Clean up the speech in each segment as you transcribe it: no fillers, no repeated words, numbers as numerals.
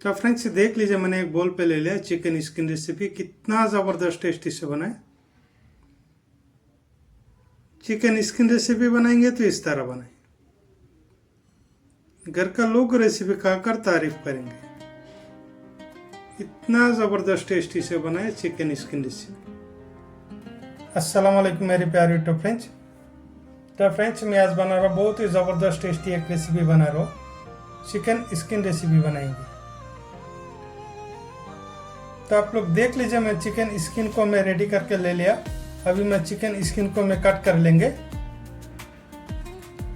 तो फ्रेंड्स देख लीजिए, मैंने एक बोल पे ले लिया चिकन स्किन रेसिपी। कितना ज़बरदस्त टेस्टी से बनाए। चिकन स्किन रेसिपी बनाएंगे तो इस तरह बनाए, घर का लोग रेसिपी खाकर तारीफ करेंगे। इतना ज़बरदस्त टेस्टी से बनाए चिकन स्किन रेसिपी। अस्सलाम वालेकुम मेरे प्यारे यूट्यूब फ्रेंड्स। तो फ्रेंड्स मैं आज बना रहा हूँ बहुत ही ज़बरदस्त टेस्टी एक रेसिपी बना रहा हूँ, चिकन स्किन रेसिपी बनाएंगे। तो आप लोग देख लीजिए, मैं चिकन स्किन को मैं रेडी करके ले लिया। अभी मैं चिकन स्किन को मैं कट कर लेंगे।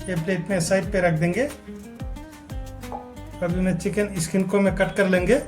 ये प्लेट में साइड पे रख देंगे। अभी मैं चिकन स्किन को मैं कट कर लेंगे।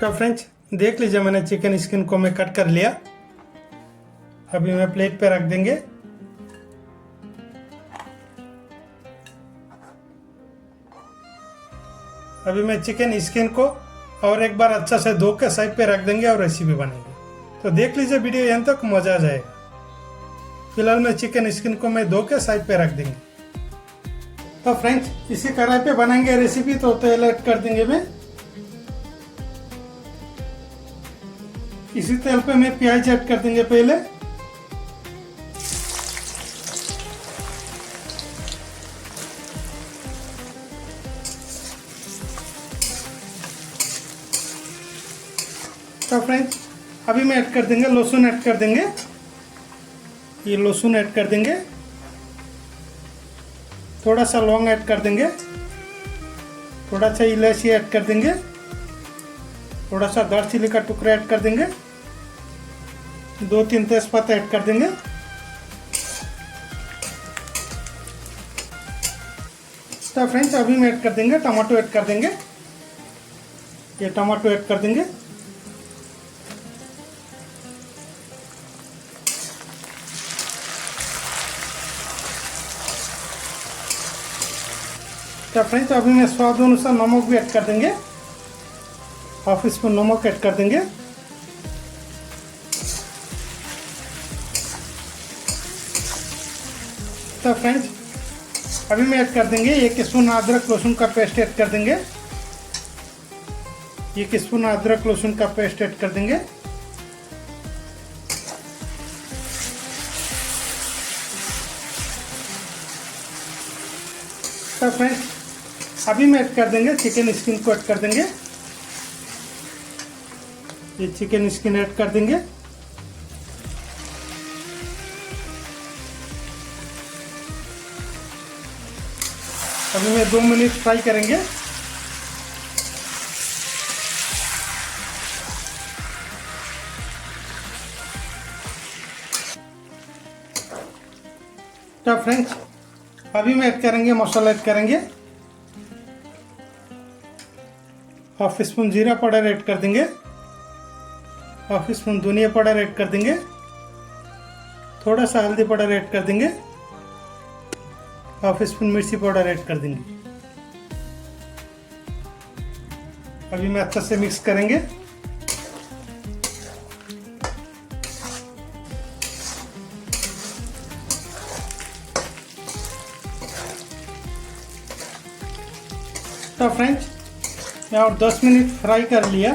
तो फ्रेंड्स देख लीजिए, मैंने चिकन स्किन को मैं कट कर लिया। अभी मैं प्लेट पे रख देंगे। अभी मैं चिकन स्किन को और एक बार अच्छा से धो के साइड पे रख देंगे और रेसिपी बनेगी। तो देख लीजिए वीडियो यहाँ तक मजा आ जाएगा। फिलहाल मैं चिकन स्किन को मैं धो के साइड पे रख देंगे। तो फ्रेंड्स इसी कढ़ाई पे बनाएंगे रेसिपी। तो तेल ऐड कर देंगे मैं। इसी तेल पे मैं प्याज ऐड कर देंगे पहले। तो फ्रेंड्स अभी मैं ऐड कर देंगे लहसुन ऐड कर देंगे। ये लहसुन ऐड कर देंगे। थोड़ा सा लौंग ऐड कर देंगे। थोड़ा सा इलायची ऐड कर देंगे। थोड़ा सा दालचीनी का टुकड़ा ऐड कर देंगे। 2-3 तेजपत्ता ऐड कर देंगे। तो फ्रेंड्स अभी मैं ऐड कर देंगे टमाटो ऐड कर देंगे। ये टमाटो ऐड कर देंगे। तो फ्रेंड्स अभी मैं स्वाद अनुसार नमक भी ऐड कर देंगे। हाफ स्पून नमक ऐड कर देंगे। तो फ्रेंड्स अभी मैं ऐड कर देंगे 1 स्पून अदरक लहसुन का पेस्ट ऐड कर देंगे। 1 स्पून अदरक लहसुन का पेस्ट ऐड कर देंगे। तो फ्रेंड्स अभी मैं ऐड कर देंगे चिकन स्किन को ऐड कर देंगे। ये चिकन स्किन ऐड कर देंगे। अभी मैं 2 मिनट फ्राई करेंगे। तो फ्रेंड्स अभी मैं ऐड करेंगे मसाला ऐड करेंगे। हाफ स्पून जीरा पाउडर ऐड कर देंगे। हाफ स्पून धनिया पाउडर ऐड कर देंगे। थोड़ा सा हल्दी पाउडर ऐड कर देंगे। हाफ स्पून मिर्ची पाउडर ऐड कर देंगे। अभी मैं अच्छे से मिक्स करेंगे। तो फ्रेंड्स मैं और 10 मिनट फ्राई कर लिया।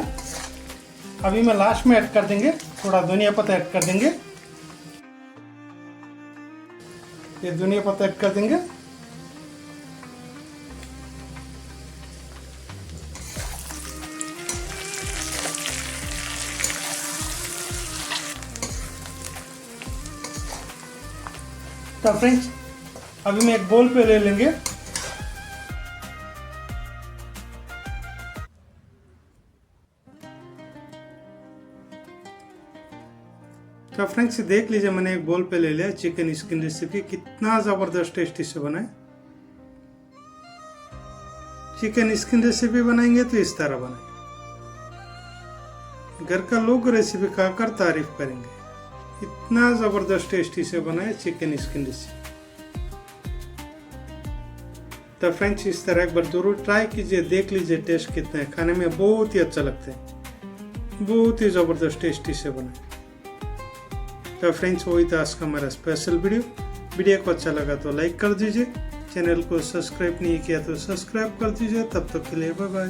अभी मैं लास्ट में ऐड कर देंगे थोड़ा धनिया पत्ता ऐड कर देंगे। ये धनिया पत्ता ऐड कर देंगे। तो फ्रेंड्स अभी मैं एक बोल पे ले लेंगे। तो फ्रेंड्स देख लीजिए, मैंने एक बोल पे ले लिया चिकन स्किन रेसिपी। कितना ज़बरदस्त टेस्टी से बना है। चिकन स्किन रेसिपी बनाएंगे तो इस तरह बनाएंगे, घर का लोग रेसिपी खाकर तारीफ करेंगे। इतना ज़बरदस्त टेस्टी से बना है चिकन स्किन रेसिपी। तो फ्रेंड्स इस तरह एक बार जरूर ट्राई कीजिए, देख लीजिए टेस्ट कितना है। खाने में बहुत ही अच्छा लगता है, बहुत ही ज़बरदस्त टेस्टी से बना है। तो फ्रेंड्स वही था आज का हमारा स्पेशल वीडियो को अच्छा लगा तो लाइक कर दीजिए, चैनल को सब्सक्राइब नहीं किया तो सब्सक्राइब कर दीजिए। तब तक के लिए बाय बाय।